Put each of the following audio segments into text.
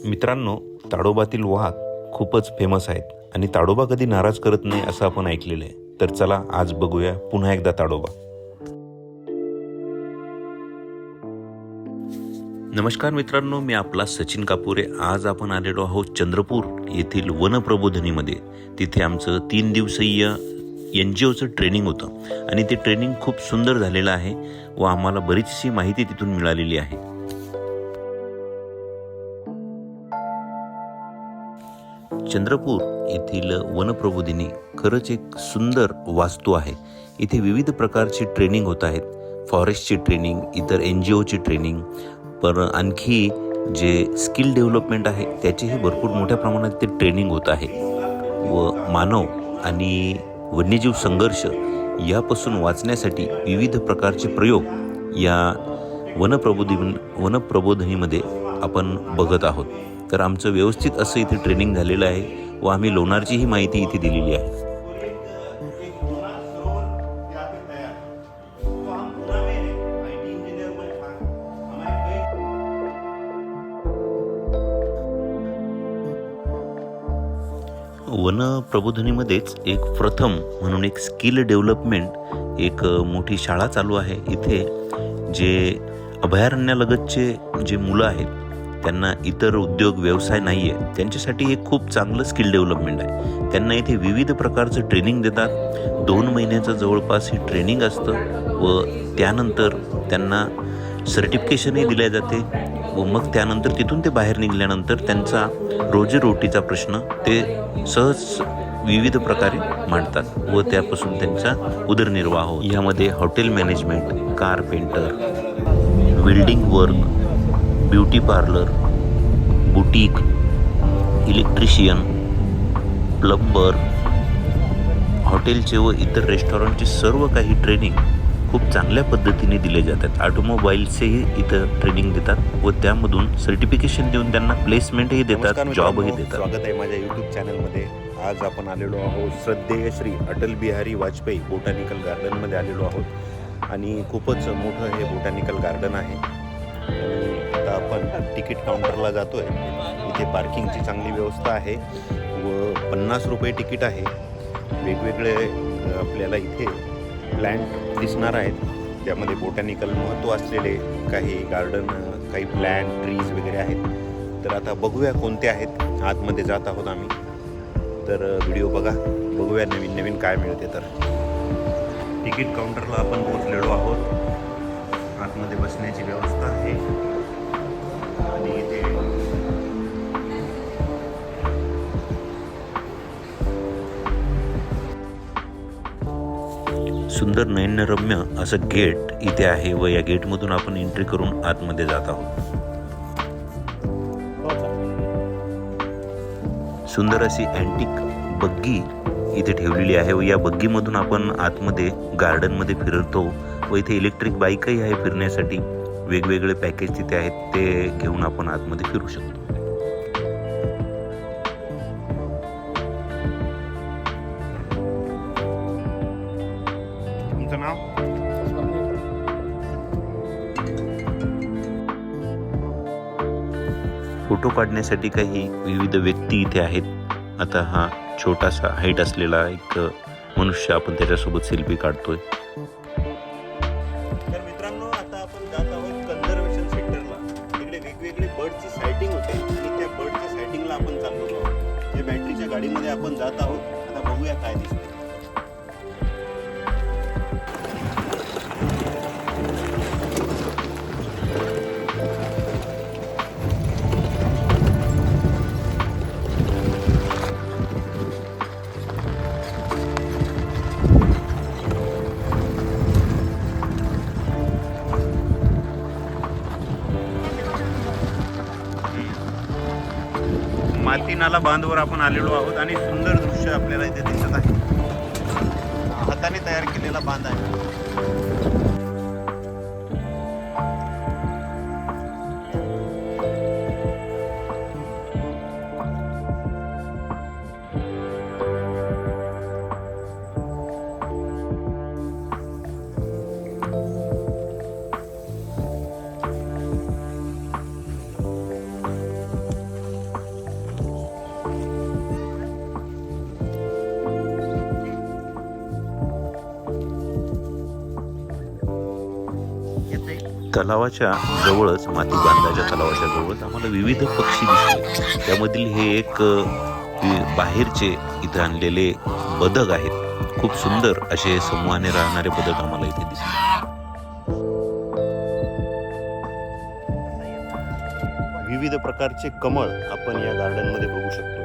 मित्रांनो, ताडोबातील वाघ खूपच फेमस आहेत आणि ताडोबा कधी नाराज करत नाही असं आपण ऐकलेलं आहे. तर चला आज बघूया पुन्हा एकदा ताडोबा. नमस्कार मित्रांनो, मी आपला सचिन कापुरे. आज आपण आलेलो आहोत चंद्रपूर येथील वनप्रबोधिनीमध्ये. तिथे आमचं 3 दिवसीय NGOचं ट्रेनिंग होतं आणि ते ट्रेनिंग खूप सुंदर झालेलं आहे व आम्हाला बरीचशी माहिती तिथून मिळालेली आहे. चंद्रपूर येथील वनप्रबोधिनी खरंच एक सुंदर वास्तू आहे. इथे विविध प्रकारची ट्रेनिंग होत आहेत. फॉरेस्टची ट्रेनिंग, इतर NGOची ट्रेनिंग, पण आणखी जे स्किल डेव्हलपमेंट आहे त्याचीही भरपूर मोठ्या प्रमाणात ते ट्रेनिंग होत आहे. व मानव आणि वन्यजीव संघर्ष यापासून वाचण्यासाठी विविध प्रकारचे प्रयोग या वनप्रबोधिनीमध्ये आपण बघत आहोत. तर आमचं व्यवस्थित असं इथे ट्रेनिंग झालेलं आहे व आम्ही लोणारचीही माहिती इथे दिलेली आहे. वनप्रबोधिनीमध्येच एक प्रथम म्हणून एक स्किल डेव्हलपमेंट एक मोठी शाळा चालू आहे. इथे जे अभयारण्यालगतचे जे मुलं आहेत त्यांना इतर उद्योग व्यवसाय नाही आहे, त्यांच्यासाठी हे खूप चांगलं स्किल डेव्हलपमेंट आहे. त्यांना इथे विविध प्रकारचं ट्रेनिंग देतात. 2 महिन्याचं जवळपास हे ट्रेनिंग असतं व त्यानंतर त्यांना सर्टिफिकेशनही दिले जाते व मग त्यानंतर तिथून ते बाहेर निघाल्यानंतर त्यांचा रोजीरोटीचा प्रश्न ते सहज विविध प्रकारे मांडतात व त्यापासून त्यांचा उदरनिर्वाह होतो. यामध्ये hotel management, carpenter, welding work, beauty parlour, boutique, electrician, plumber, हॉटेलचे व इतर रेस्टॉरंटचे सर्व काही ट्रेनिंग खूप चांगल्या पद्धतीने दिले जातात. ऑटोमोबाईलचेही इथं ट्रेनिंग देतात व त्यामधून सर्टिफिकेशन देऊन त्यांना प्लेसमेंटही देतात, जॉबही देतात. स्वागत आहे माझ्या यूट्यूब चॅनलमध्ये. आज आपण आलेलो आहोत श्रद्धेय श्री अटल बिहारी वाजपेयी बोटॅनिकल गार्डनमध्ये आलेलो आहोत आणि खूपच मोठं हे बोटॅनिकल गार्डन आहे. आता आपण तिकीट काउंटरला जातो आहे. इथे पार्किंगची चांगली व्यवस्था आहे व 50 रुपये तिकीट आहे. वेगवेगळे आपल्याला इथे प्लॅन्ट दिसणार आहेत, ज्यामध्ये बोटॅनिकल महत्त्व असलेले काही गार्डन, काही प्लॅन्ट, ट्रीज वगैरे आहेत. तर आता बघूया कोणते आहेत. आतमध्ये जात आहोत आम्ही. तर व्हिडिओ बघूया नवीन नवीन काय मिळते. तर तिकीट काउंटरला आपण पोहोचलेलो आहोत. आतमध्ये बसण्याची व्यवस्था आहे आणि इथे सुंदर नयनरम्य असं गेट इथे आहे व या गेटमधून आपण एंट्री करून आतमध्ये जात आहोत. सुंदर अशी अँटिक बग्गी इथे ठेवलेली आहे व या बग्गीमधून आपण आतमध्ये गार्डनमध्ये फिरतो व इथे इलेक्ट्रिक बाईकही आहे फिरण्यासाठी. वेगवेगळे पॅकेज तिथे आहेत, ते घेऊन आपण आतमध्ये फिरू शकतो. तुमचं नाव? फोटो काढण्यासाठी काही विविध व्यक्ती इथे आहेत. आता हा छोटासा हाईट असलेला एक मनुष्य, आपण त्याच्यासोबत सेल्फी काढतोय. तर मित्रांनो, आता आपण जात आहोत कन्झर्वेशन सेंटरला. तिकडे वेगवेगळे बर्डची सायटिंग होते आणि त्या बर्डच्या सायटिंगला आपण चाललो आहोत. त्या बॅटरीच्या गाडीमध्ये आपण जात आहोत. आता बघूया काय दिसते. माती नाला बांधवर आपण आलेलो आहोत आणि सुंदर दृश्य आपल्याला इथे दिसत आहे. हाताने तयार केलेला बांध आहे. तलावाच्या जवळच, माती बांधाच्या तलावाच्या जवळच आम्हाला विविध पक्षी दिसले. त्यामधील हे एक बाहेरचे इथं आणलेले बदक आहेत. खूप सुंदर असे समूहाने राहणारे बदक आम्हाला इथे दिसले. विविध प्रकारचे कमळ आपण या गार्डनमध्ये बघू शकतो.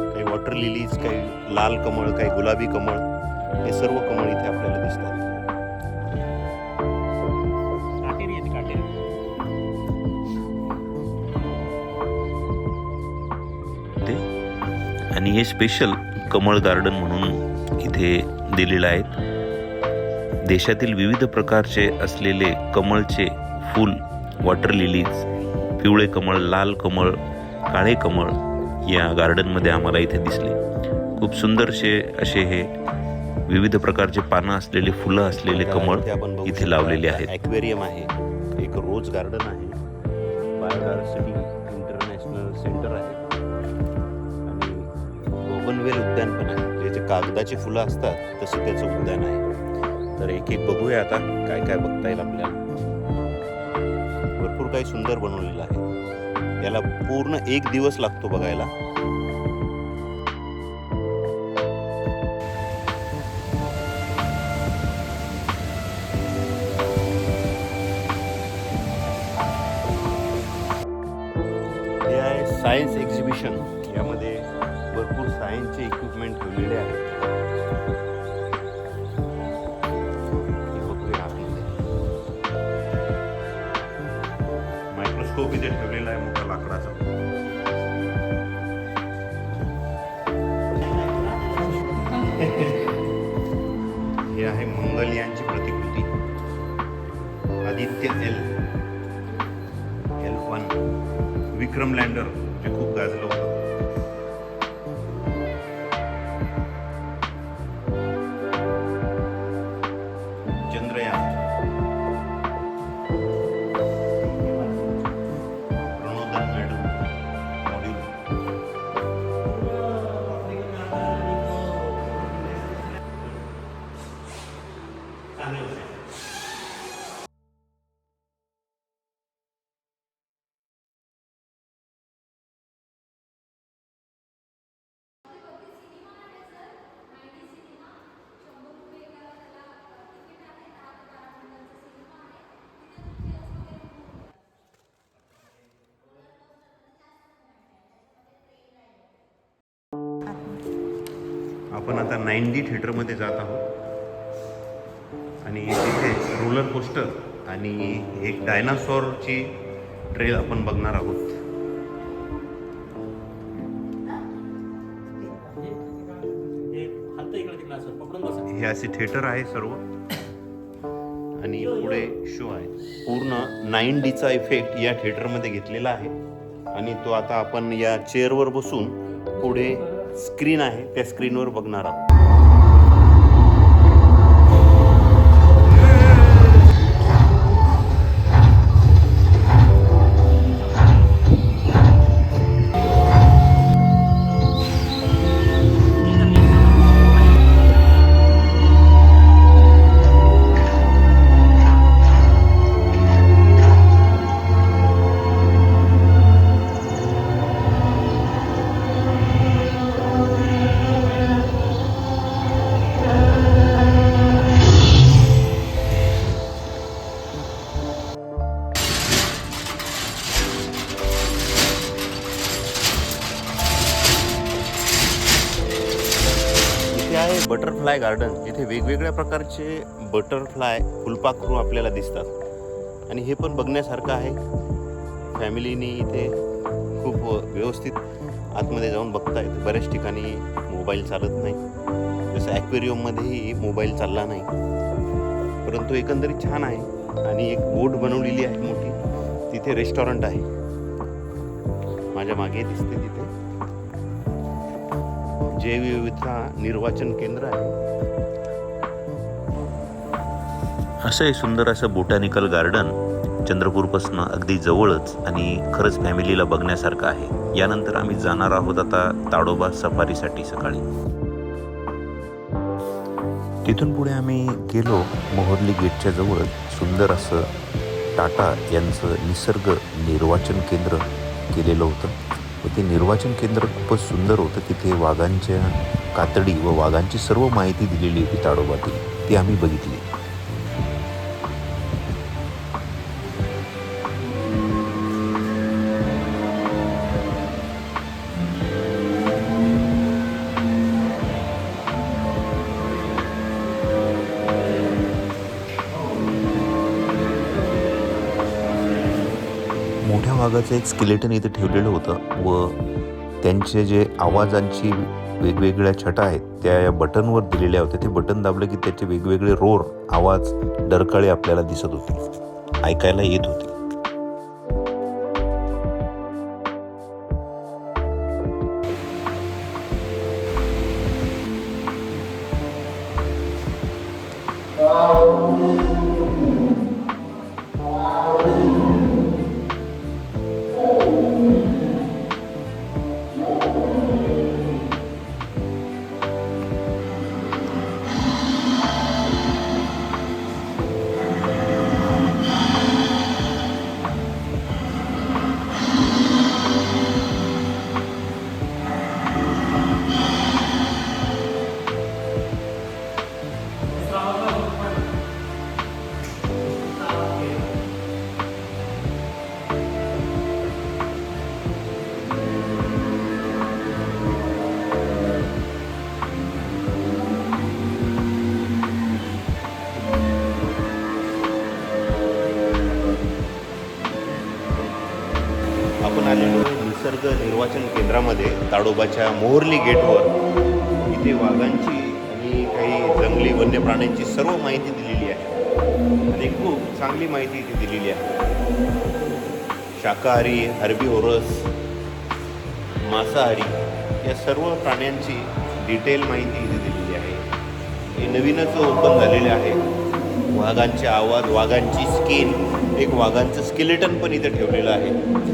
काही वॉटर लिलीज, काही लाल कमळ, काही गुलाबी कमळ, हे सर्व कमळ इथे आपल्याला दिसतात. आणि हे स्पेशल कमळ गार्डन म्हणून इथे दिलेलं आहे. देशातील विविध प्रकारचे असलेले कमळचे फूल, वॉटर लिलीज, पिवळे कमळ, लाल कमळ, काळे कमळ या गार्डनमध्ये आम्हाला इथे दिसले. खूप सुंदरसे असे हे विविध प्रकारचे पानं असलेले, फुलं असलेले कमळ इथे लावलेले आहेत. ॲक्वेरियम आहे, एक रोज गार्डन आहे, बायोडायव्हर्सिटी इंटरनॅशनल सेंटर आहे आणि बोगनवेल उद्यान पण आहे. जे कागदाची फुलं असतात तसे त्याचं उद्यान आहे. तर एक एक बघूया आता काय काय बघता येईल आपल्याला. भरपूर काही सुंदर बनवलेलं आहे. याला पूर्ण एक दिवस लागतो बघायला. हे आहे सायन्स एक्झिबिशन. यामध्ये भरपूर सायन्सचे इक्विपमेंट ठेवलेले आहेत. मायक्रोस्कोप इथे ठेवलेला आहे मोठा लाकडाचा. हे आहे मंगलयानची प्रतिकृती. आदित्य L1 विक्रम लँडर जे खूप गाजलं होतं. चंद्रयान, आपण आता 9D थिएटरमध्ये जात आहोत आणि तिथे रोलर कोस्टर आणि एक डायनासॉरची ट्रेल आपण बघणार आहोत. हे असे थिएटर आहे सर्व आणि पुढे शो आहे. पूर्ण 9Dचा इफेक्ट या थिएटरमध्ये घेतलेला आहे आणि तो आता आपण या चेअरवर बसून पुढे स्क्रीन आहे त्या स्क्रीनवर बघणार आहोत. बटरफ्लाय गार्डन, जिथे वेगवेगळ्या प्रकारचे बटरफ्लाय, फुलपाखरू आपल्याला दिसतात आणि हे पण बघण्यासारखं आहे. फॅमिलीनी इथे खूप व्यवस्थित आतमध्ये जाऊन बघता येतं. बऱ्याच ठिकाणी मोबाईल चालत नाही, जसं ॲक्वेरियममध्येही मोबाईल चालला नाही, परंतु एकंदरीत छान आहे. आणि एक बोट बनवलेली आहे मोठी, तिथे रेस्टॉरंट आहे माझ्या मागे दिसते. तिथे जैवविविधता निर्वाचन केंद्र आहे. असं हे सुंदर असं बोटॅनिकल गार्डन चंद्रपूरपासून अगदी जवळच आणि खरंच फॅमिलीला बघण्यासारखं आहे. यानंतर आम्ही जाणार आहोत आता ताडोबा सफारीसाठी सकाळी. तिथून पुढे आम्ही गेलो मोहर्ली गेटच्या जवळ सुंदर असं टाटा यांचं निसर्ग निर्वाचन केंद्र केलेलं होतं व ते निर्वाचन केंद्र खूपच सुंदर होतं. तिथे वाघांच्या कातडी व वाघांची सर्व माहिती दिलेली होती ताडोबातील, ती आम्ही बघितली. मोठ्या वाघाचं एक स्केलेटन इथे ठेवलेलं होतं व त्यांचे जे आवाजांची वेगवेगळ्या छटा आहेत त्या या बटनवर दिलेल्या होत्या. ते बटन दाबलं की त्याचे वेगवेगळे रोर आवाज डरकाळे आपल्याला दिसत होते, ऐकायला येत होते. आपण आलेलो निसर्ग निर्वाचन केंद्रामध्ये ताडोबाच्या मोहर्ली गेटवर. इथे वाघांची आणि काही जंगली वन्य प्राण्यांची सर्व माहिती दिलेली आहे आणि खूप चांगली माहिती इथे दिलेली आहे. शाकाहारी, हर्बीव्होरस, मांसाहारी या सर्व प्राण्यांची डिटेल माहिती इथे दिलेली आहे. हे नवीनच ओपन झालेले आहे. वाघांचे आवाज, वाघांची स्किन, एक वाघांचं स्केलेटन पण इथे ठेवलेलं आहे.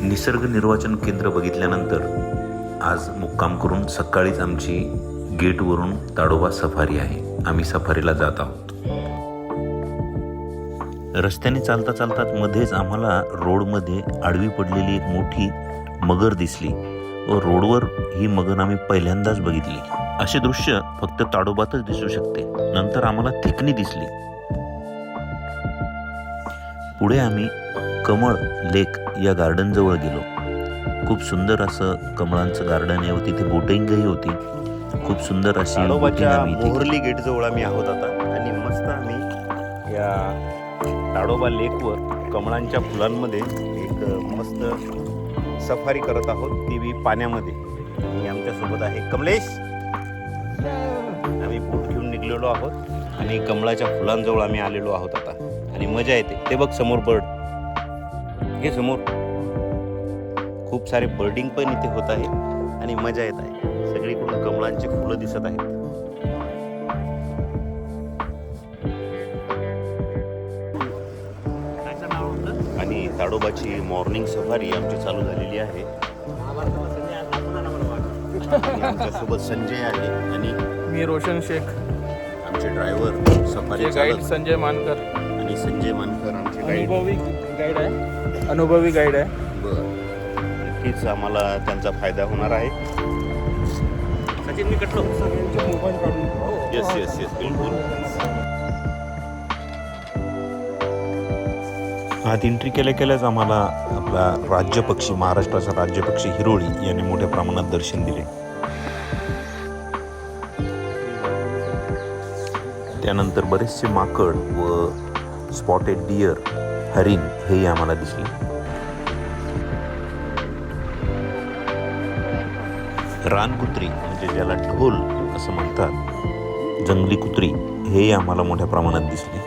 निसर्ग निर्वाचन केंद्र बघितल्यानंतर आज मुक्काम करून सकाळीच आमची गेटवरून ताडोबा सफारी आहे. आम्ही सफारीला जात आहोत. रस्त्याने चालता चालता मध्येच आम्हाला रोडमध्ये आडवी पडलेली एक मोठी मगर दिसली व रोडवर ही मगर आम्ही पहिल्यांदाच बघितली. असे दृश्य फक्त ताडोबातच दिसू शकते. नंतर आम्हाला थिकणी दिसली. पुढे आम्ही कमळ लेक या गार्डन जवळ गेलो. खूप सुंदर असं कमळांचं गार्डन आहे व तिथे बोटिंगही होती. खूप सुंदर अशी ताडोबाच्या मोहर्ली गेट जवळ आम्ही आहोत आता आणि मस्त आम्ही या ताडोबा लेकवर कमळांच्या फुलांमध्ये एक मस्त सफारी करत आहोत, ती बी पाण्यामध्ये. आणि आमच्यासोबत आहे कमलेश. आम्ही बोट घेऊन निघलेलो आहोत आणि कमळाच्या फुलांजवळ आम्ही आलेलो आहोत आता आणि मजा येते. ते बघ समोर बर्ड, हे समोर खूप सारे बर्डिंग पण इथे होत आहे आणि मजा येत आहे. सगळीकडून कमळांची फुलं दिसत आहेत. आणि ताडोबाची मॉर्निंग सफारी आमची चालू झालेली आहे. आमच्यासोबत संजय आहे आणि मी रोशन शेख, आमचे ड्रायव्हर सफारी गाईड संजय मानकर आणि संजय मानकर आमचे गाईड. अनुभवी गाईड आहे. बरं, नक्कीच आम्हाला त्यांचा फायदा होणार आहे. सचिन मी कटलो. येस येस येस, बिलकुल. आत एंट्री केल्या केल्याच आम्हाला आपला राज्यपक्षी, महाराष्ट्राचा राज्यपक्षी हिरोळी याने मोठ्या प्रमाणात दर्शन दिले. त्यानंतर बरेचसे माकड व स्पॉटेड डिअर, हरिण हेही आम्हाला दिसले. रानकुत्री म्हणजे ज्याला ढोल असं म्हणतात, जंगली कुत्री, हे आम्हाला मोठ्या प्रमाणात दिसले.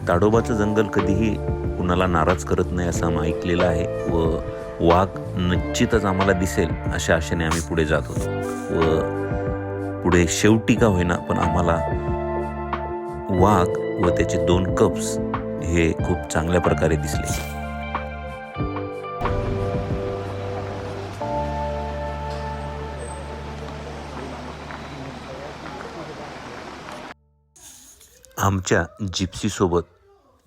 ताडोबाचं जंगल कधीही कुणाला नाराज करत नाही असं आम्ही ऐकलेलं आहे व वाघ निश्चितच आम्हाला दिसेल अशा आशेने आम्ही पुढे जात होतो व पुढे शेवटी का होईना पण आम्हाला वाघ व त्याचे 2 कप्स हे खूप चांगल्या प्रकारे दिसले. आमच्या जिप्सीसोबत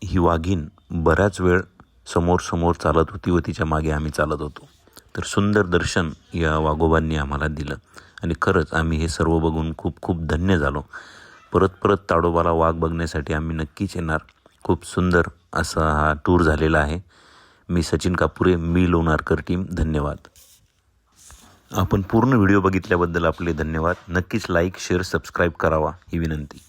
ही वाघीण बराच वेळ समोर चालत होती व तिच्या मागे आम्ही चालत होतो. तर सुंदर दर्शन या वाघोबांनी आम्हाला दिलं आणि खरंच आम्ही हे सर्व बघून खूप खूप धन्य झालो. परत ताडोबाला वाघ बघण्यासाठी आम्ही नक्कीच येणार. खूप सुंदर असा हा टूर झालेला आहे. मी सचिन कापुरे, मी लोणारकर टीम, धन्यवाद. आपण पूर्ण व्हिडिओ बघितल्याबद्दल आपले धन्यवाद. नक्कीच लाईक, शेअर, सबस्क्राईब करावा ही विनंती.